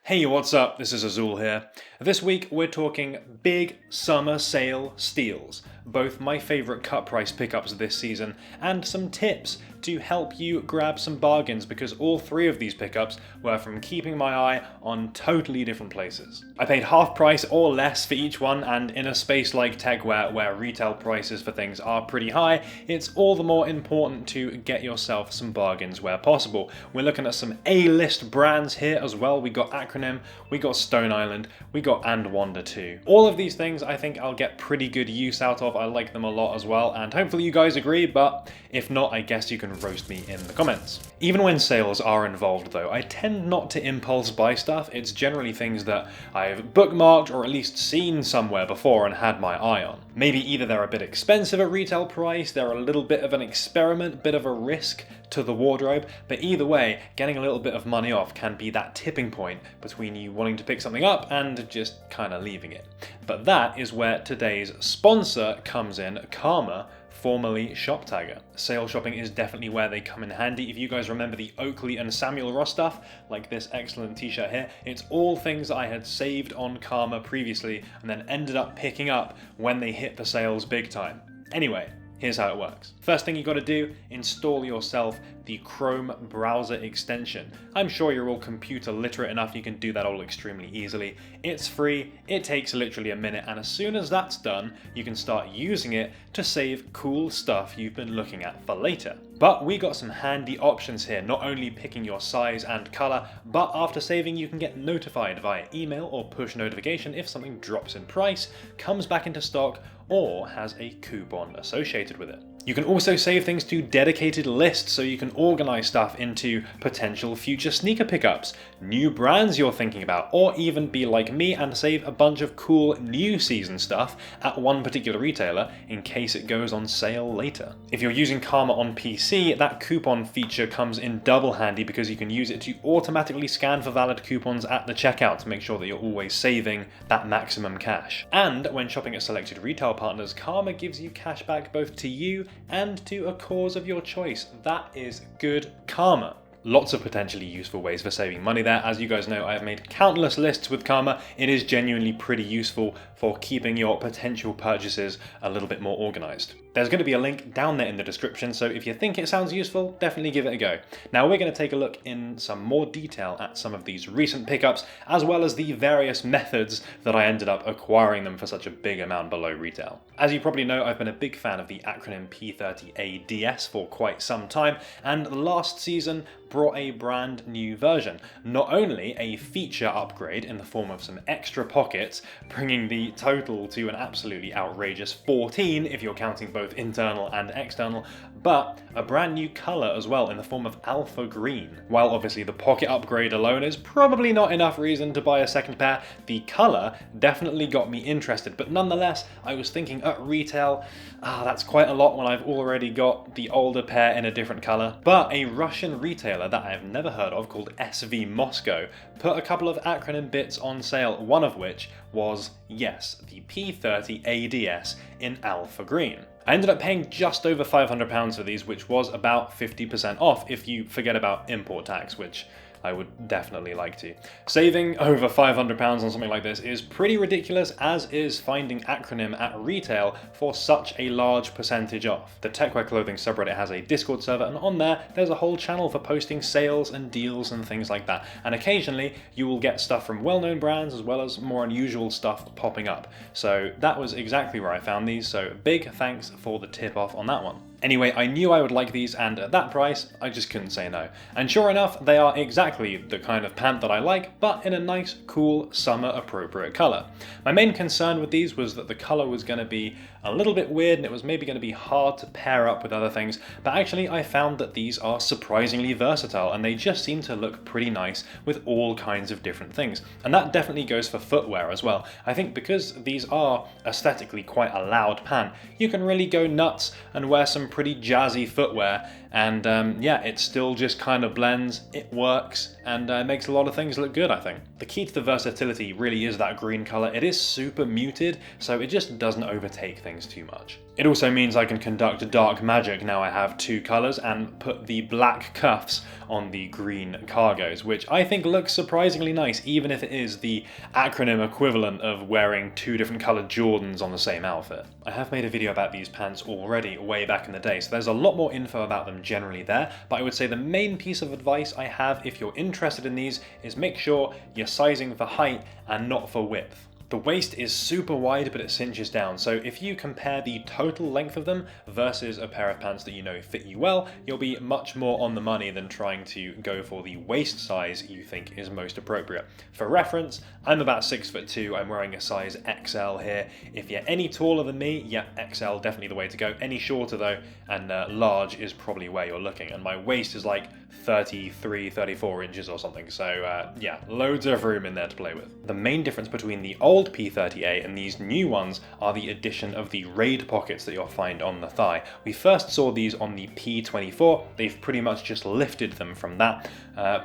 Hey, what's up? This is Azul here. This week we're talking big summer sale steals, both my favourite cut price pickups this season, and some tips to help you grab some bargains because all three of these pickups were from keeping my eye on totally different places. I paid half price or less for each one, and in a space like Techwear where retail prices for things are pretty high, it's all the more important to get yourself some bargains where possible. We're looking at some A-list brands here as well. We got Acronym, we got Stone Island, we got Antwon too. All of these things I think I'll get pretty good use out of. I like them a lot as well, and hopefully you guys agree, but if not, I guess you can roast me in the comments. Even when sales are involved though, I tend not to impulse buy stuff. It's generally things that I've bookmarked or at least seen somewhere before and had my eye on. Maybe either they're a bit expensive at retail price, they're a little bit of an experiment, bit of a risk to the wardrobe, but either way, getting a little bit of money off can be that tipping point between you wanting to pick something up and just kind of leaving it. But that is where today's sponsor comes in, Karma, formerly ShopTagger. Sale shopping is definitely where they come in handy. If you guys remember the Oakley and Samuel Ross stuff, like this excellent t-shirt here, it's all things that I had saved on Karma previously and then ended up picking up when they hit the sales big time. Anyway, here's how it works. First thing you got to do, install yourself the Chrome browser extension. I'm sure you're all computer literate enough you can do that all extremely easily. It's free, it takes literally a minute, and as soon as that's done, you can start using it to save cool stuff you've been looking at for later. But we got some handy options here, not only picking your size and color, but after saving you can get notified via email or push notification if something drops in price, comes back into stock, or has a coupon associated with it. You can also save things to dedicated lists so you can organize stuff into potential future sneaker pickups, new brands you're thinking about, or even be like me and save a bunch of cool new season stuff at one particular retailer in case it goes on sale later. If you're using Karma on PC, that coupon feature comes in double handy because you can use it to automatically scan for valid coupons at the checkout to make sure that you're always saving that maximum cash. And when shopping at selected retail partners, Karma gives you cash back both to you and to a cause of your choice. That is good karma. Lots of potentially useful ways for saving money there. As you guys know, I have made countless lists with Karma. It is genuinely pretty useful for keeping your potential purchases a little bit more organized. There's going to be a link down there in the description, so if you think it sounds useful, definitely give it a go. Now we're going to take a look in some more detail at some of these recent pickups, as well as the various methods that I ended up acquiring them for such a big amount below retail. As you probably know, I've been a big fan of the Acronym P30ADS for quite some time, and last season brought a brand new version. Not only a feature upgrade in the form of some extra pockets, bringing the total to an absolutely outrageous 14 if you're counting both internal and external, but a brand new colour as well in the form of alpha green. While obviously the pocket upgrade alone is probably not enough reason to buy a second pair, the colour definitely got me interested, but nonetheless I was thinking at retail, that's quite a lot when I've already got the older pair in a different colour. But a Russian retailer that I've never heard of called SV Moscow put a couple of Acronym bits on sale, one of which was, yes, the P30ADS in alpha green. I ended up paying just over £500 for these, which was about 50% off if you forget about import tax, which I would definitely like to. Saving over £500 on something like this is pretty ridiculous, as is finding Acronym at retail for such a large percentage off. The Techwear clothing subreddit has a Discord server, and on there's a whole channel for posting sales and deals and things like that. And occasionally you will get stuff from well-known brands as well as more unusual stuff popping up. So that was exactly where I found these, so big thanks for the tip off on that one. Anyway, I knew I would like these, and at that price, I just couldn't say no. And sure enough, they are exactly the kind of pant that I like, but in a nice, cool, summer-appropriate colour. My main concern with these was that the colour was going to be a little bit weird, and it was maybe going to be hard to pair up with other things, but actually I found that these are surprisingly versatile, and they just seem to look pretty nice with all kinds of different things. And that definitely goes for footwear as well. I think because these are aesthetically quite a loud pant, you can really go nuts and wear some pretty jazzy footwear, and yeah, it still just kind of blends, it works, and makes a lot of things look good, I think. The key to the versatility really is that green colour. It is super muted, so it just doesn't overtake things too much. It also means I can conduct dark magic now I have two colours and put the black cuffs on the green cargos, which I think looks surprisingly nice, even if it is the Acronym equivalent of wearing two different coloured Jordans on the same outfit. I have made a video about these pants already way back in the day, so there's a lot more info about them generally there, but I would say the main piece of advice I have if you're interested in these is make sure you're sizing for height and not for width. The waist is super wide, but it cinches down, so if you compare the total length of them versus a pair of pants that you know fit you well, you'll be much more on the money than trying to go for the waist size you think is most appropriate. For reference, I'm about 6'2", I'm wearing a size XL here. If you're any taller than me, yeah, XL definitely the way to go. Any shorter though, and large is probably where you're looking, and my waist is like 33, 34 inches or something, so yeah, loads of room in there to play with. The main difference between the old P30A and these new ones are the addition of the raid pockets that you'll find on the thigh. We first saw these on the P24, they've pretty much just lifted them from that.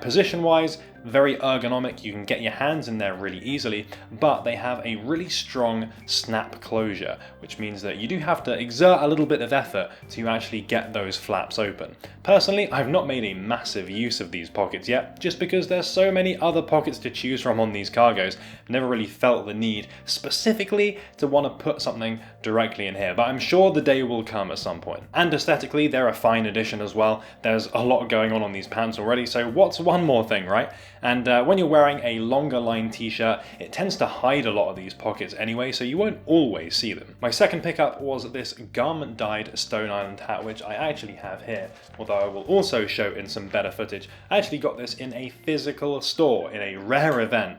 Position wise, very ergonomic, you can get your hands in there really easily, but they have a really strong snap closure, which means that you do have to exert a little bit of effort to actually get those flaps open. Personally, I've not made a massive use of these pockets yet, just because there's so many other pockets to choose from on these cargos. I've never really felt the need specifically to want to put something directly in here, but I'm sure the day will come at some point. And aesthetically, they're a fine addition as well. There's a lot going on these pants already, so what's one more thing, right? And when you're wearing a longer line t-shirt, it tends to hide a lot of these pockets anyway, so you won't always see them. My second pickup was this garment dyed Stone Island hat, which I actually have here, although I will also show in some better footage. I actually got this in a physical store, in a rare event,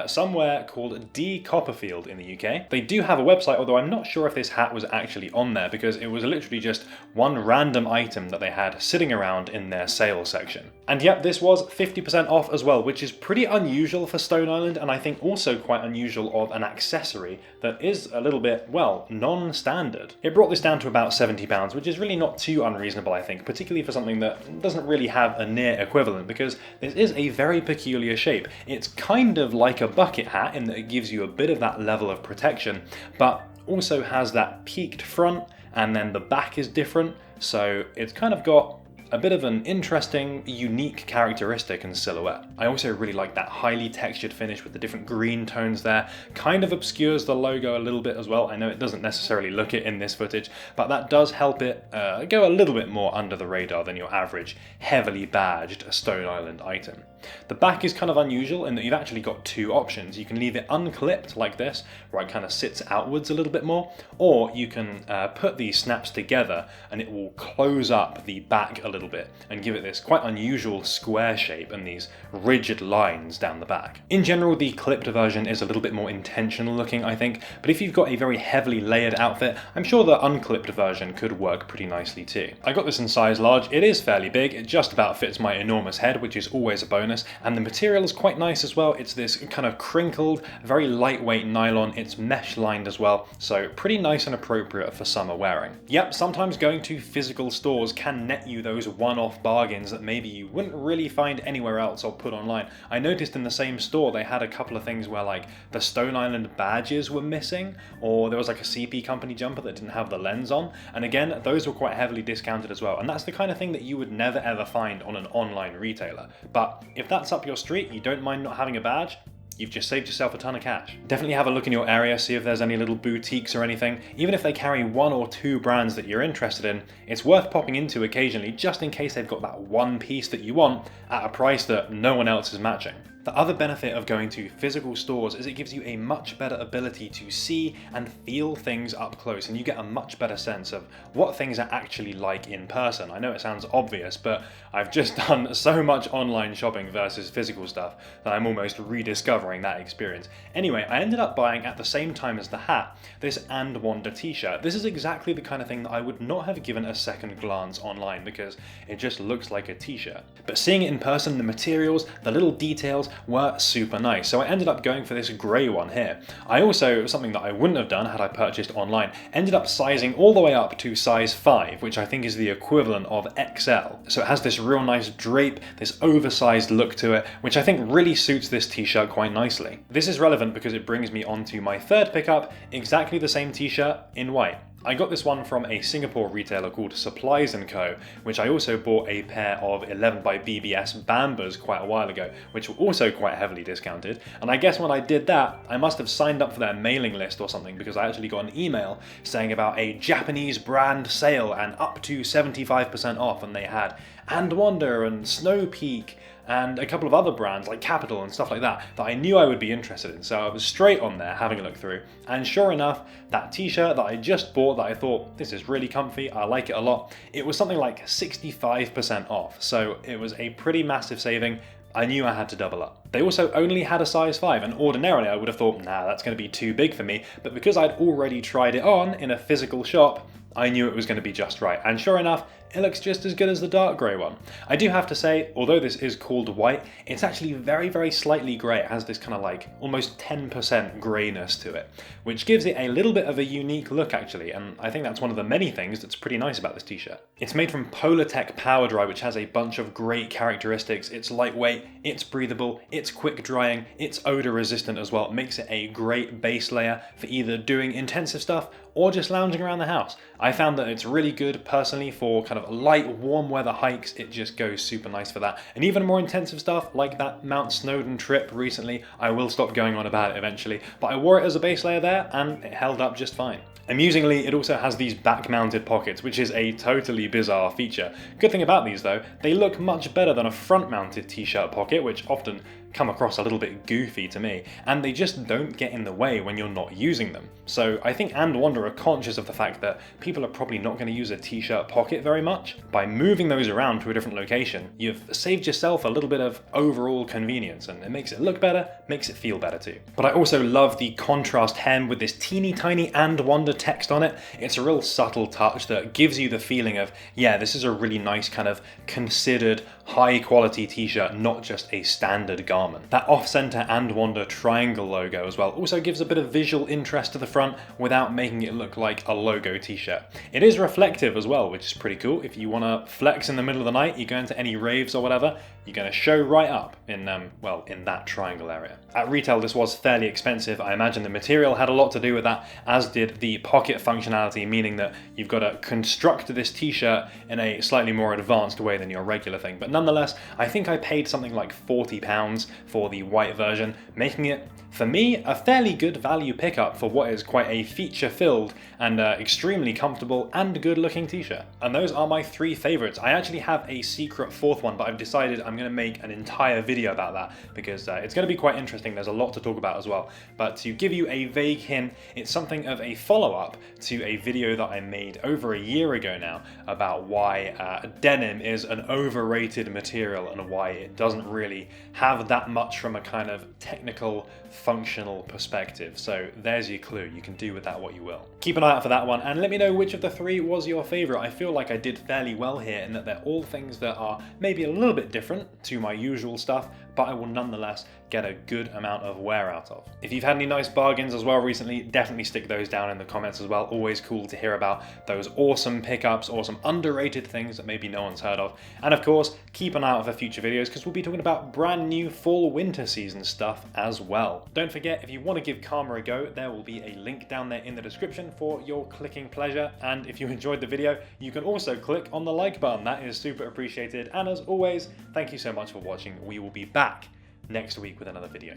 somewhere called D Copperfield in the UK. They do have a website, although I'm not sure if this hat was actually on there, because it was literally just one random item that they had sitting around in their sale section. And yep, this was 50% off as well, which is pretty unusual for Stone Island, and I think also quite unusual of an accessory that is a little bit, well, non-standard. It brought this down to about £70, which is really not too unreasonable, I think, particularly for something that doesn't really have a near equivalent, because this is a very peculiar shape. It's kind of like a bucket hat in that it gives you a bit of that level of protection, but also has that peaked front, and then the back is different, so it's kind of got a bit of an interesting, unique characteristic and silhouette. I also really like that highly textured finish with the different green tones there. Kind of obscures the logo a little bit as well. I know it doesn't necessarily look it in this footage, but that does help it go a little bit more under the radar than your average heavily badged Stone Island item. The back is kind of unusual in that you've actually got two options. You can leave it unclipped like this, where it kind of sits outwards a little bit more, or you can put these snaps together and it will close up the back a little bit and give it this quite unusual square shape and these rigid lines down the back. In general, the clipped version is a little bit more intentional looking, I think, but if you've got a very heavily layered outfit, I'm sure the unclipped version could work pretty nicely too. I got this in size large. It is fairly big. It just about fits my enormous head, which is always a bonus. And the material is quite nice as well. It's this kind of crinkled, very lightweight nylon. It's mesh lined as well, so pretty nice and appropriate for summer wearing. Yep, sometimes going to physical stores can net you those one-off bargains that maybe you wouldn't really find anywhere else or put online. I noticed in the same store they had a couple of things where like the Stone Island badges were missing, or there was like a CP company jumper that didn't have the lens on, and again, those were quite heavily discounted as well, and that's the kind of thing that you would never ever find on an online retailer. But if that's up your street, you don't mind not having a badge, you've just saved yourself a ton of cash. Definitely have a look in your area, see if there's any little boutiques or anything. Even if they carry one or two brands that you're interested in, it's worth popping into occasionally just in case they've got that one piece that you want at a price that no one else is matching. The other benefit of going to physical stores is it gives you a much better ability to see and feel things up close, and you get a much better sense of what things are actually like in person. I know it sounds obvious, but I've just done so much online shopping versus physical stuff that I'm almost rediscovering that experience. Anyway, I ended up buying at the same time as the hat this Antwon t-shirt. This is exactly the kind of thing that I would not have given a second glance online because it just looks like a t-shirt. But seeing it in person, the materials, the little details, ones were super nice, so I ended up going for this grey one here. I also, something that I wouldn't have done had I purchased online, ended up sizing all the way up to size 5, which I think is the equivalent of XL. So it has this real nice drape, this oversized look to it, which I think really suits this t-shirt quite nicely. This is relevant because it brings me on to my third pickup, exactly the same t-shirt in white. I got this one from a Singapore retailer called Supplies & Co, which I also bought a pair of 11 by BBS Bambas quite a while ago, which were also quite heavily discounted. And I guess when I did that, I must have signed up for their mailing list or something, because I actually got an email saying about a Japanese brand sale and up to 75% off, and they had Antwon and Snow Peak and a couple of other brands like Capital and stuff like that I knew I would be interested in. So I was straight on there having a look through, and sure enough, that t-shirt that I just bought that I thought, this is really comfy, I like it a lot, it was something like 65% off. So it was a pretty massive saving. I knew I had to double up. They also only had a size 5, and ordinarily I would have thought, nah, that's going to be too big for me, but because I'd already tried it on in a physical shop, I knew it was going to be just right, and sure enough, it looks just as good as the dark grey one. I do have to say, although this is called white, it's actually very, very slightly grey. It has this kind of like almost 10% greyness to it, which gives it a little bit of a unique look actually, and I think that's one of the many things that's pretty nice about this t-shirt. It's made from Polartec Power Dry, which has a bunch of great characteristics. It's lightweight, it's breathable, it's quick drying, it's odor resistant as well. It makes it a great base layer for either doing intensive stuff or just lounging around the house. I found that it's really good personally for kind of light, warm weather hikes. It just goes super nice for that. And even more intensive stuff like that Mount Snowdon trip recently, I will stop going on about it eventually, but I wore it as a base layer there and it held up just fine. Amusingly, it also has these back-mounted pockets, which is a totally bizarre feature. Good thing about these though, they look much better than a front-mounted t-shirt pocket, which often come across a little bit goofy to me, and they just don't get in the way when you're not using them. So I think Antwon are conscious of the fact that people are probably not going to use a t-shirt pocket very much. By moving those around to a different location, you've saved yourself a little bit of overall convenience, and it makes it look better, makes it feel better too. But I also love the contrast hem with this teeny tiny Antwon text on it. It's a real subtle touch that gives you the feeling of, yeah, this is a really nice kind of considered high quality t-shirt, not just a standard garment. That off-center Antwon triangle logo as well also gives a bit of visual interest to the front without making it look like a logo t-shirt. It is reflective as well, which is pretty cool. If you want to flex in the middle of the night, you go into any raves or whatever, you're going to show right up in, well, in that triangle area. At retail, this was fairly expensive. I imagine the material had a lot to do with that, as did the pocket functionality, meaning that you've got to construct this t-shirt in a slightly more advanced way than your regular thing. But nonetheless, I think I paid something like £40 for the white version, making it, for me, a fairly good value pickup for what is quite a feature-filled and extremely comfortable and good-looking t-shirt. And those are my 3 favorites. I actually have a secret 4th one, but I've decided I'm going to make an entire video about that because it's going to be quite interesting. There's a lot to talk about as well. But to give you a vague hint, it's something of a follow-up to a video that I made over a year ago now about why denim is an overrated material and why it doesn't really have that much from a kind of technical, functional perspective. So there's your clue. You can do with that what you will. Keep an eye out for that one and let me know which of the 3 was your favorite. I feel like I did fairly well here in that they're all things that are maybe a little bit different to my usual stuff, but I will nonetheless get a good amount of wear out of. If you've had any nice bargains as well recently, definitely stick those down in the comments as well. Always cool to hear about those awesome pickups, awesome underrated things that maybe no one's heard of. And of course, keep an eye out for future videos because we'll be talking about brand new fall winter season stuff as well. Don't forget, if you want to give Karma a go, there will be a link down there in the description for your clicking pleasure. And if you enjoyed the video, you can also click on the like button. That is super appreciated. And as always, thank you so much for watching. We will be back next week with another video.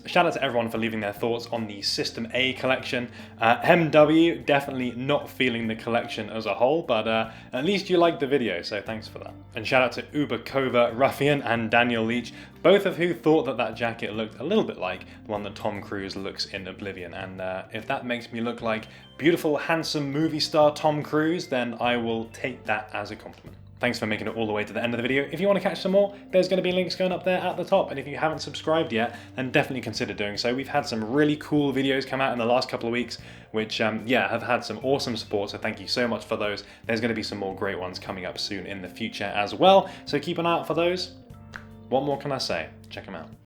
Shout out to everyone for leaving their thoughts on the System A collection. MW, definitely not feeling the collection as a whole, but at least you liked the video, so thanks for that. And shout out to Uber Cova Ruffian and Daniel Leach, both of who thought that that jacket looked a little bit like the one that Tom Cruise looks in Oblivion. And if that makes me look like beautiful, handsome movie star Tom Cruise, then I will take that as a compliment. Thanks for making it all the way to the end of the video. If you want to catch some more, there's going to be links going up there at the top. And if you haven't subscribed yet, then definitely consider doing so. We've had some really cool videos come out in the last couple of weeks, which, yeah, have had some awesome support. So thank you so much for those. There's going to be some more great ones coming up soon in the future as well. So keep an eye out for those. What more can I say? Check them out.